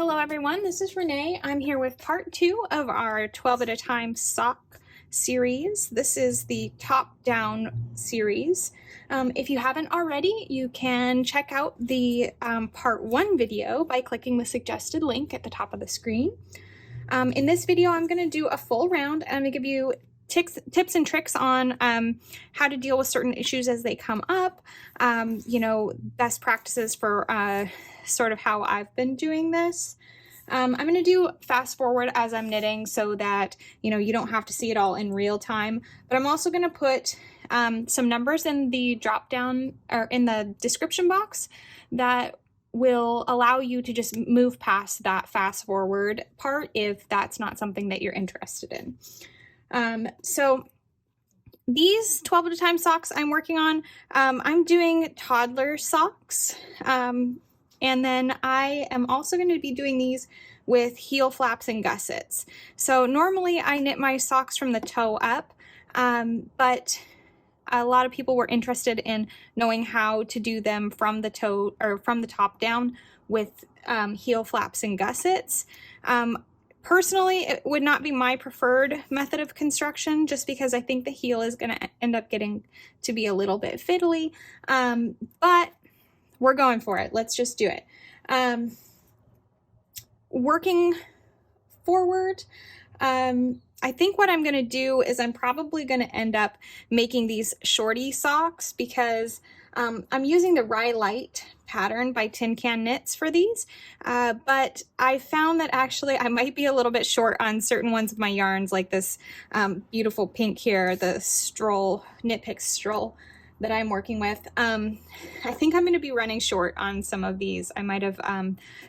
Hello everyone, this is Renee. I'm here with part 2 of our 12 at a time sock series. This is the top down series. If you haven't already, you can check out the part 1 video by clicking the suggested link at the top of the screen. In this video, I'm going to do a full round and I'm going to give you tips and tricks on how to deal with certain issues as they come up, best practices for sort of how I've been doing this. I'm going to do fast forward as I'm knitting so that, you don't have to see it all in real time, but I'm also going to put some numbers in the drop down or in the description box that will allow you to just move past that fast forward part if that's not something that you're interested in. So these 12 at a time socks I'm working on, I'm doing toddler socks. And then I am also going to be doing these with heel flaps and gussets. So normally I knit my socks from the toe up, but a lot of people were interested in knowing how to do them from the toe or from the top down with heel flaps and gussets. Personally, it would not be my preferred method of construction just because I think the heel is going to end up getting to be a little bit fiddly, but we're going for it. Let's just do it. Working forward, I think what I'm going to do is I'm probably going to end up making these shorty socks because I'm using the Rye Light pattern by Tin Can Knits for these, but I found that actually I might be a little bit short on certain ones of my yarns, like this beautiful pink here, the Stroll, Knit Pick Stroll that I'm working with. I think I'm going to be running short on some of these. I might have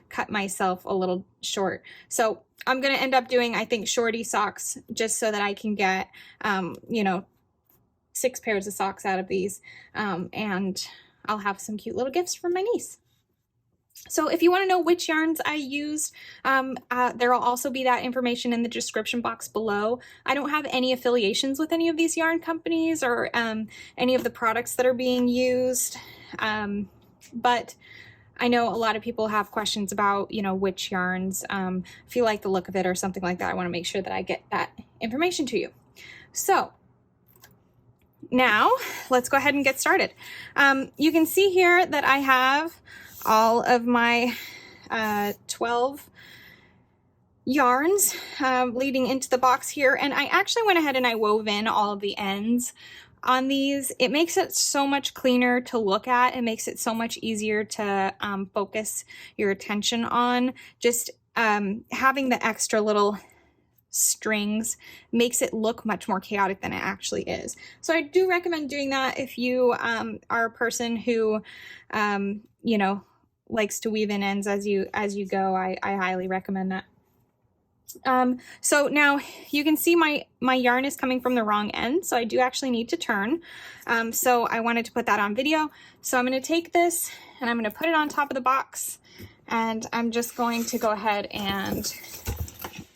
cut myself a little short. So I'm going to end up doing, I think, shorty socks just so that I can get, 6 pairs of socks out of these, and I'll have some cute little gifts for my niece. So if you want to know which yarns I used, there will also be that information in the description box below. I don't have any affiliations with any of these yarn companies or any of the products that are being used, but I know a lot of people have questions about, which yarns, if you like the look of it or something like that. I want to make sure that I get that information to you. So now let's go ahead and get started. You can see here that I have all of my 12 yarns leading into the box here, and I actually went ahead and I wove in all of the ends on these. It makes it so much cleaner to look at. It makes it so much easier to focus your attention on. Just having the extra little strings makes it look much more chaotic than it actually is. So I do recommend doing that if you are a person who likes to weave in ends as you go. I highly recommend that. So now you can see my yarn is coming from the wrong end, so I do actually need to turn. So I wanted to put that on video. So I'm going to take this and I'm going to put it on top of the box, and I'm just going to go ahead and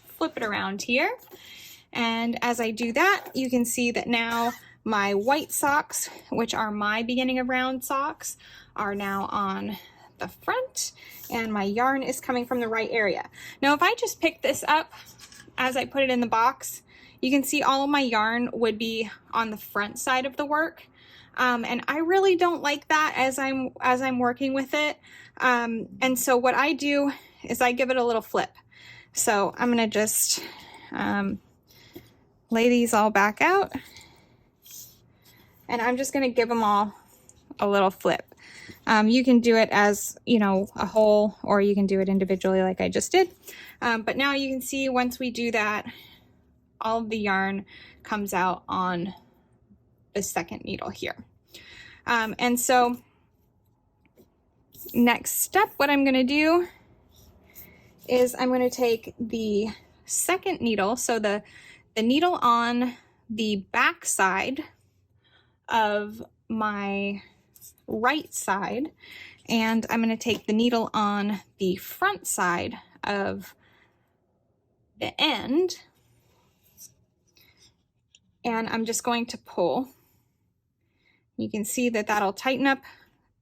flip it around here. And as I do that, you can see that now my white socks, which are my beginning of round socks, are now on the front, and my yarn is coming from the right area. Now, if I just pick this up as I put it in the box, you can see all of my yarn would be on the front side of the work. And I really don't like that as I'm working with it. And so what I do is I give it a little flip. So I'm going to just lay these all back out, and I'm just going to give them all a little flip. You can do it as, a whole, or you can do it individually like I just did. But now you can see once we do that, all of the yarn comes out on the second needle here. And so next step, what I'm going to do is I'm going to take the second needle, so the needle on the back side of my right side, and I'm going to take the needle on the front side of the end, and I'm just going to pull. You can see that that'll tighten up,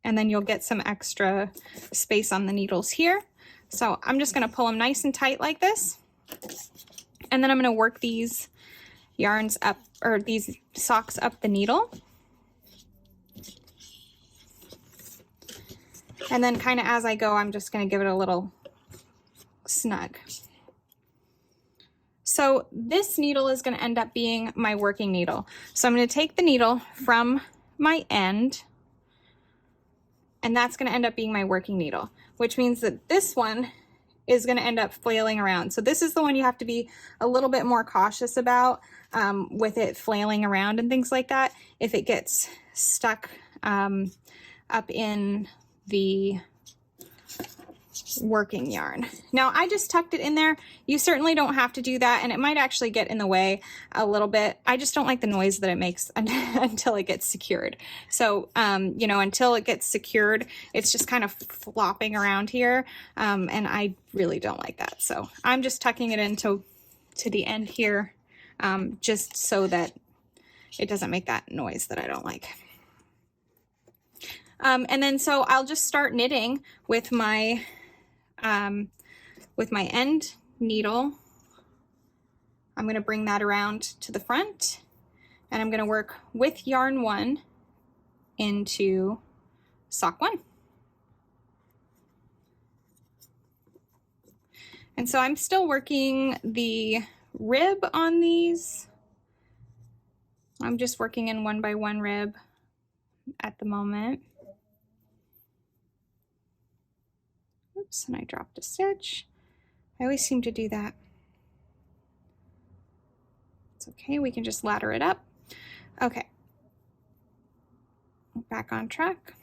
and then you'll get some extra space on the needles here. So I'm just going to pull them nice and tight like this. And then I'm going to work these yarns up, or these socks up the needle. And then kind of as I go, I'm just going to give it a little snug. So this needle is going to end up being my working needle. So I'm going to take the needle from my end, and that's going to end up being my working needle, which means that this one is going to end up flailing around. So this is the one you have to be a little bit more cautious about with it flailing around and things like that, if it gets stuck up in the working yarn. Now I just tucked it in there. You certainly don't have to do that, and it might actually get in the way a little bit. I just don't like the noise that it makes until it gets secured. So you know, until it gets secured, it's just kind of flopping around here, and I really don't like that. So I'm just tucking it into the end here, just so that it doesn't make that noise that I don't like. And then so I'll just start knitting with my end needle. I'm going to bring that around to the front, and I'm going to work with yarn 1 into sock 1. And so I'm still working the rib on these. I'm just working in 1 by 1 rib at the moment. Oops, and I dropped a stitch. I always seem to do that. It's okay, we can just ladder it up. Okay, back on track.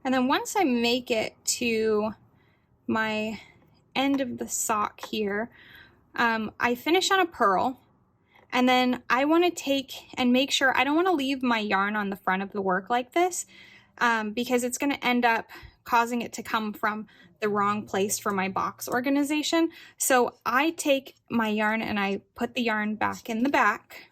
And then once I make it to my end of the sock here, I finish on a purl. And then I want to take and make sure, I don't want to leave my yarn on the front of the work like this, because it's going to end up causing it to come from the wrong place for my box organization. So I take my yarn and I put the yarn back in the back,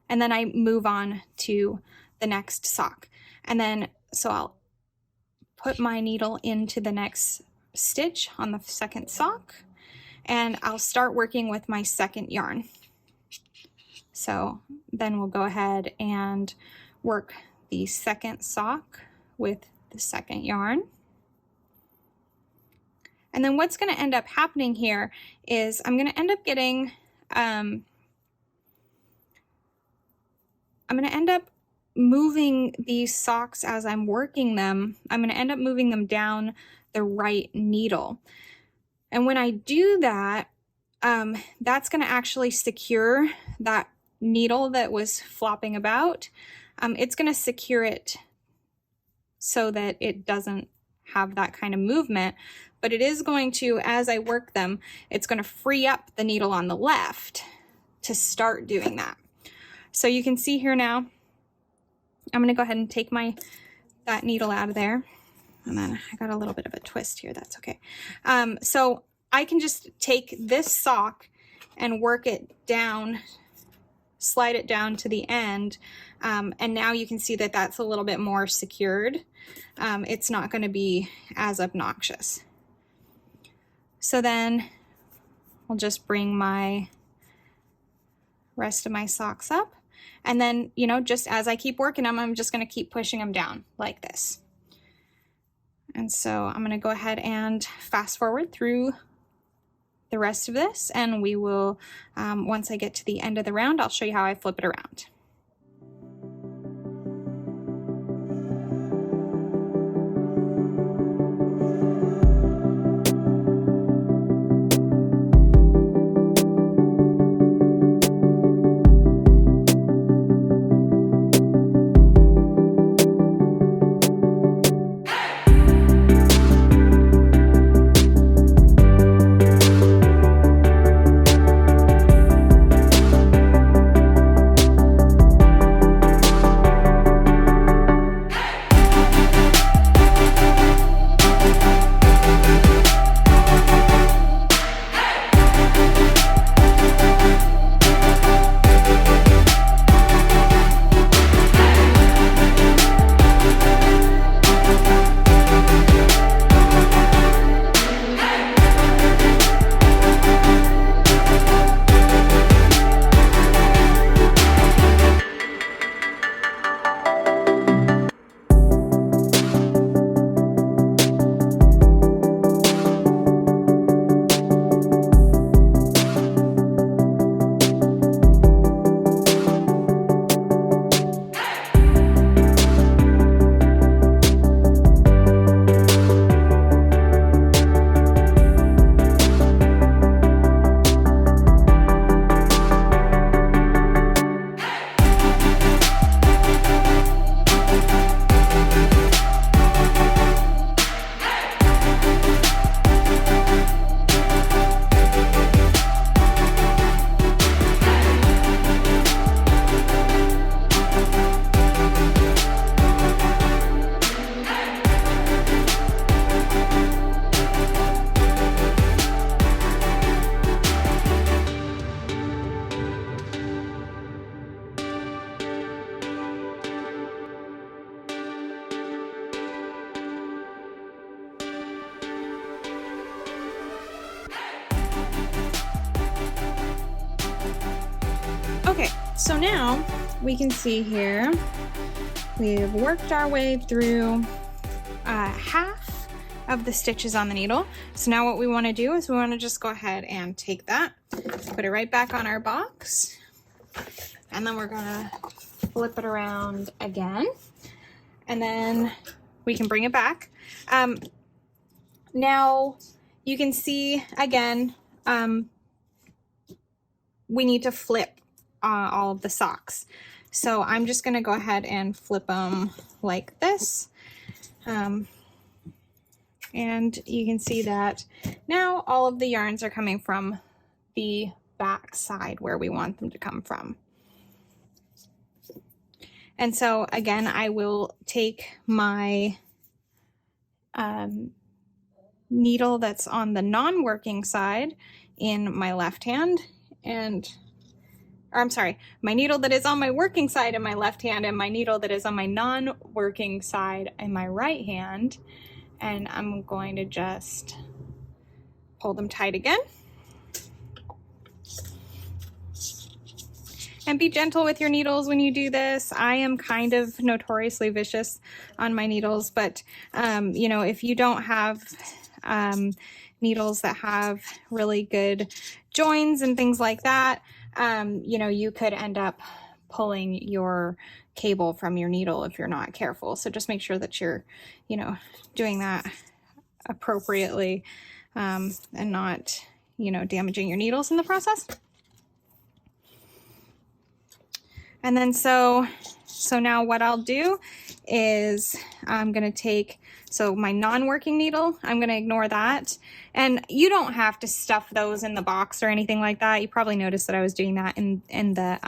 and then I move on to the next sock. And then, so I'll put my needle into the next stitch on the second sock, and I'll start working with my second yarn. So then we'll go ahead and work the second sock with the second yarn. And then what's going to end up happening here is I'm going to end up getting, I'm going to end up moving these socks as I'm working them. I'm going to end up moving them down the right needle. And when I do that, that's going to actually secure that needle that was flopping about. It's going to secure it so that it doesn't have that kind of movement, but it is going to, as I work them, it's going to free up the needle on the left to start doing that. So you can see here now, I'm going to go ahead and take that needle out of there. And then I got a little bit of a twist here, that's okay. So I can just take this sock and work it down, slide it down to the end, and now you can see that that's a little bit more secured. It's not going to be as obnoxious. So then I'll just bring my rest of my socks up, and then, you know, just as I keep working them, I'm just going to keep pushing them down like this. And so I'm going to go ahead and fast forward through the rest of this, and we will, once I get to the end of the round, I'll show you how I flip it around. Okay, so now we can see here, we've worked our way through half of the stitches on the needle. So now what we want to do is we want to just go ahead and take that, put it right back on our box, and then we're going to flip it around again, and then we can bring it back. Now you can see again, we need to flip all of the socks. So I'm just going to go ahead and flip them like this. And you can see that now all of the yarns are coming from the back side where we want them to come from. And so again, I will take my needle that's on the non-working side in my left hand, or I'm sorry, my needle that is on my working side in my left hand, and my needle that is on my non-working side in my right hand. And I'm going to just pull them tight again. And be gentle with your needles when you do this. I am kind of notoriously vicious on my needles, but you know, if you don't have needles that have really good joins and things like that, you know, you could end up pulling your cable from your needle if you're not careful. So just make sure that you're, you know, doing that appropriately, and not, you know, damaging your needles in the process. And then so now what I'll do is I'm going to take, so my non-working needle, I'm going to ignore that. And you don't have to stuff those in the box or anything like that. You probably noticed that I was doing that in the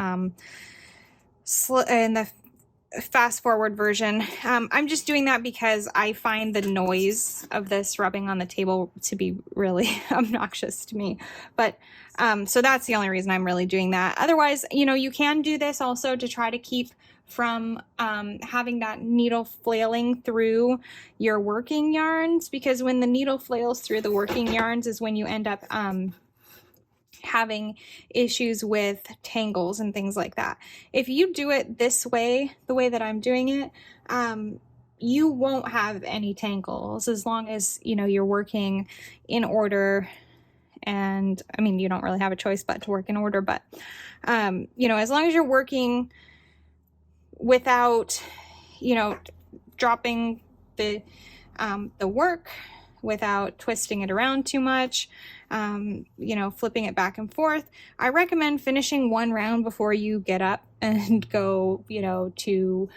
fast forward version. I'm just doing that because I find the noise of this rubbing on the table to be really obnoxious to me. But so that's the only reason I'm really doing that. Otherwise, you know, you can do this also to try to keep from having that needle flailing through your working yarns, because when the needle flails through the working yarns is when you end up having issues with tangles and things like that. If you do it this way, the way that I'm doing it, you won't have any tangles as long as, you know, you're working in order. And I mean, you don't really have a choice but to work in order, but you know, as long as you're working without, you know, dropping the work, without twisting it around too much, you know, flipping it back and forth. I recommend finishing one round before you get up and go, you know, to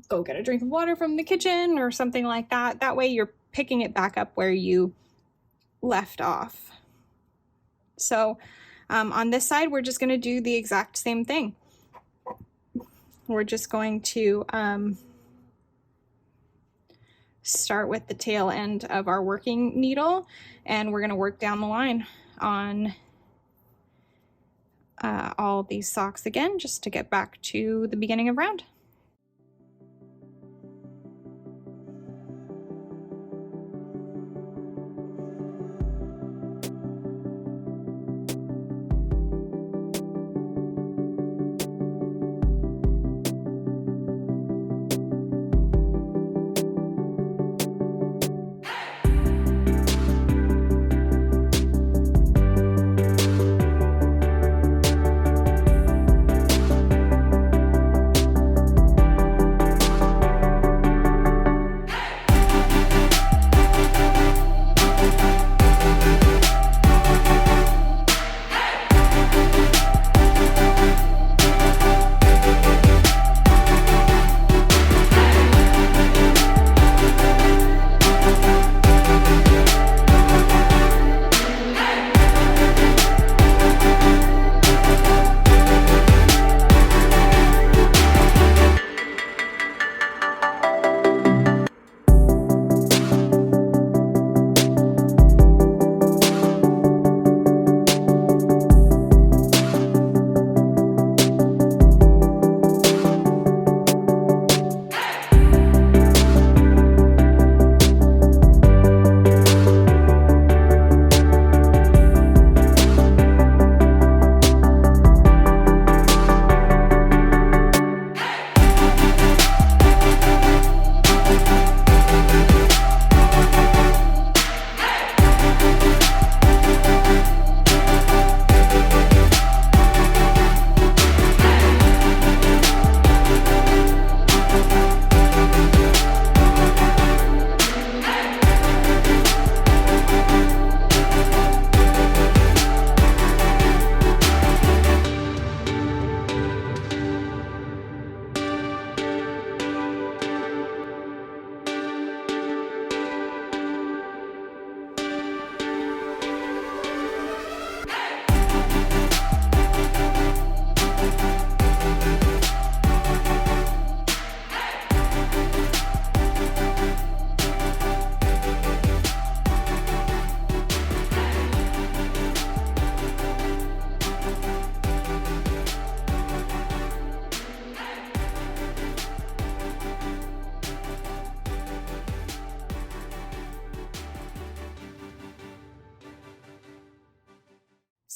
go get a drink of water from the kitchen or something like that. That way you're picking it back up where you left off. So on this side, we're just going to do the exact same thing. We're just going to start with the tail end of our working needle, and we're going to work down the line on all these socks again, just to get back to the beginning of round.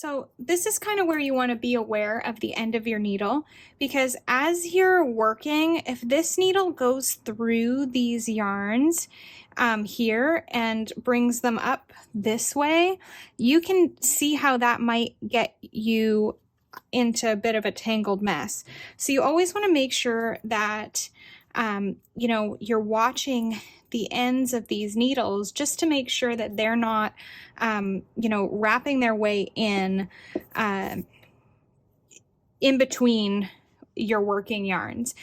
So this is kind of where you want to be aware of the end of your needle, because as you're working, if this needle goes through these yarns here and brings them up this way, you can see how that might get you into a bit of a tangled mess. So you always want to make sure that you know, you're watching the ends of these needles just to make sure that they're not, you know, wrapping their way in between your working yarns.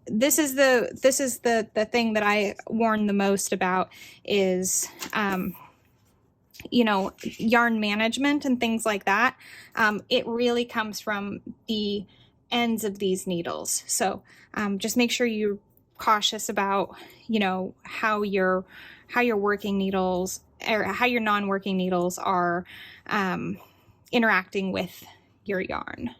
This is the thing that I warn the most about is, you know, yarn management and things like that. It really comes from the ends of these needles. So just make sure you're cautious about, you know, how your working needles or how your non-working needles are interacting with your yarn.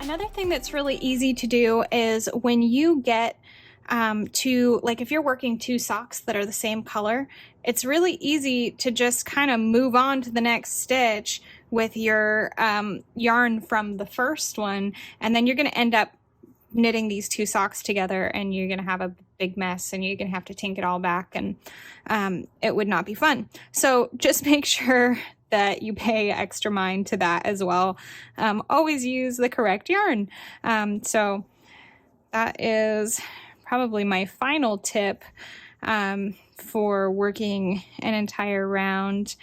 Another thing that's really easy to do is when you get to, like if you're working two socks that are the same color, it's really easy to just kind of move on to the next stitch with your yarn from the first one, and then you're going to end up knitting these two socks together and you're going to have a big mess and you're going to have to tink it all back, and it would not be fun. So just make sure that you pay extra mind to that as well. Always use the correct yarn. So that is probably my final tip for working an entire round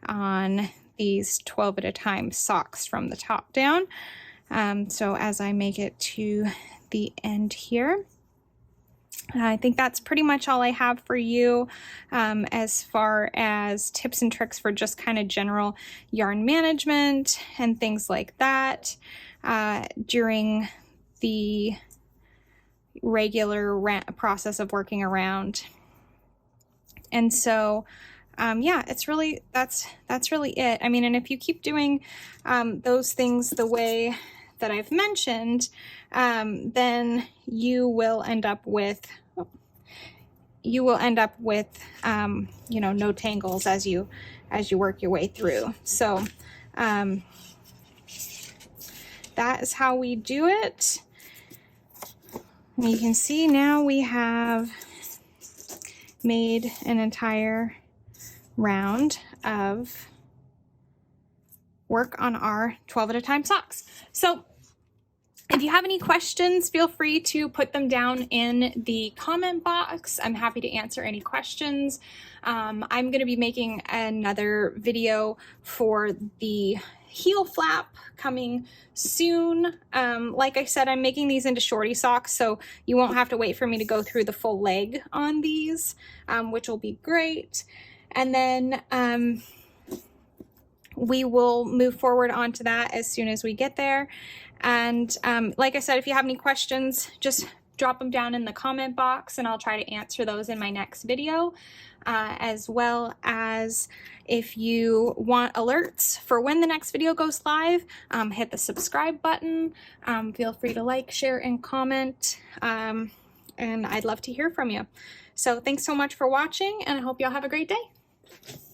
on these 12 at a time socks from the top down. So as I make it to the end here, I think that's pretty much all I have for you as far as tips and tricks for just kind of general yarn management and things like that during the regular process of working around. And so yeah, it's really, that's really it. I mean, and if you keep doing those things the way that I've mentioned, then you will end up with you know, no tangles as you work your way through. So that is how we do it. And you can see now we have made an entire round of work on our 12 at a time socks. So if you have any questions, feel free to put them down in the comment box. I'm happy to answer any questions. I'm going to be making another video for the heel flap coming soon. Like I said, I'm making these into shorty socks, so you won't have to wait for me to go through the full leg on these, which will be great. And then we will move forward onto that as soon as we get there. And like I said, if you have any questions, just drop them down in the comment box and I'll try to answer those in my next video, as well as if you want alerts for when the next video goes live, hit the subscribe button. Feel free to like, share, and comment, and I'd love to hear from you. So thanks so much for watching, and I hope y'all have a great day.